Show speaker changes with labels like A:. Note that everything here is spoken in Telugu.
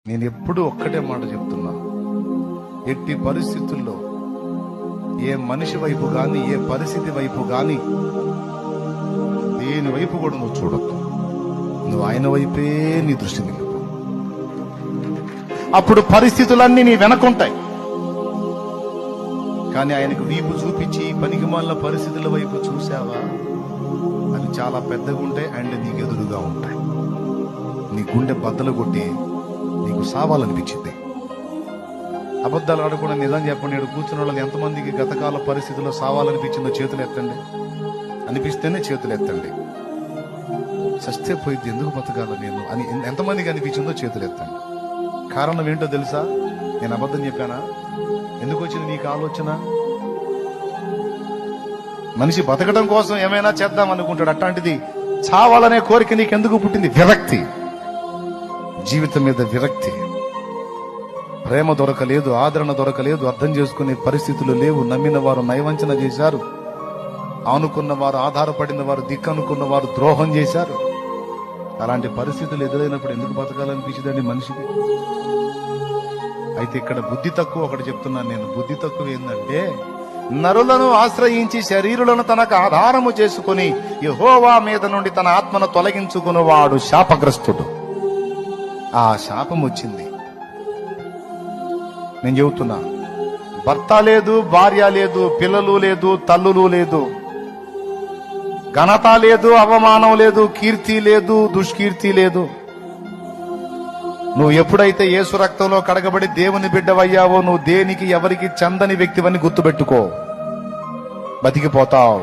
A: నేను ఎప్పుడూ ఒక్కటే మాట చెప్తున్నా, ఎట్టి పరిస్థితుల్లో ఏ మనిషి వైపు గాని, ఏ పరిస్థితి వైపు గాని, దేని వైపు కూడా నువ్వు చూడొద్దు. నువ్వు ఆయన వైపే నీ దృష్టి నిలుపు. అప్పుడు పరిస్థితులన్నీ నీ వెనకుంటాయి. కానీ ఆయనకు వీపు చూపించి పనికిమాలిన పరిస్థితుల వైపు చూసావా, అవి చాలా పెద్దగా ఉంటాయి అండ్ నీకు ఎదురుగా ఉంటాయి. నీ గుండె బద్దలు కొట్టి నీకు సావాలనిపించింది. అబద్ధాలు ఆడకుండా నిజం చెప్పండి. ఇక్కడ కూర్చున్న వాళ్ళకి ఎంతమందికి గతకాల పరిస్థితుల్లో సావాలనిపించిందో చేతులు ఎత్తండి. అనిపిస్తేనే చేతులు ఎత్తండి. సస్తే పోయింది, ఎందుకు బతకాల నేను అని ఎంతమందికి అనిపించిందో చేతులు ఎత్తండి. కారణం ఏంటో తెలుసా? నేను అబద్ధం చెప్పానా? ఎందుకు వచ్చింది నీకు ఆలోచన? మనిషి బతకడం కోసం ఏమైనా చేద్దాం అనుకుంటాడు. అట్లాంటిది చావాలనే కోరిక నీకెందుకు పుట్టింది? విరక్తి, జీవితం మీద విరక్తి. ప్రేమ దొరకలేదు, ఆదరణ దొరకలేదు, అర్థం చేసుకునే పరిస్థితులు లేవు. నమ్మిన వారు నయవంచన చేశారు, ఆనుకున్న వారు, ఆధారపడిన వారు, దిక్కనుకున్న వారు ద్రోహం చేశారు. అలాంటి పరిస్థితులు ఎదురైనప్పుడు ఎందుకు బతకాలనిపించిందండి మనిషికి? అయితే ఇక్కడ బుద్ధి తక్కువ ఒకటి చెప్తున్నాను నేను. బుద్ధి తక్కువ ఏంటంటే, నరులను ఆశ్రయించి శరీరులను తనకు ఆధారము చేసుకుని యెహోవా మీద నుండి తన ఆత్మను తొలగించుకున్నవాడు శాపగ్రస్తుడు. ఆ శాపం వచ్చింది. నేను చెబుతున్నా, భర్త లేదు, భార్య లేదు, పిల్లలు లేదు, తల్లులు లేదు, ఘనత లేదు, అవమానం లేదు, కీర్తి లేదు, దుష్కీర్తి లేదు. నువ్వు ఎప్పుడైతే యేసు రక్తంలో కడగబడి దేవుని బిడ్డవయ్యావో, నువ్వు దేనికి ఎవరికి చందని వ్యక్తివని గుర్తుపెట్టుకో, బతికిపోతావు.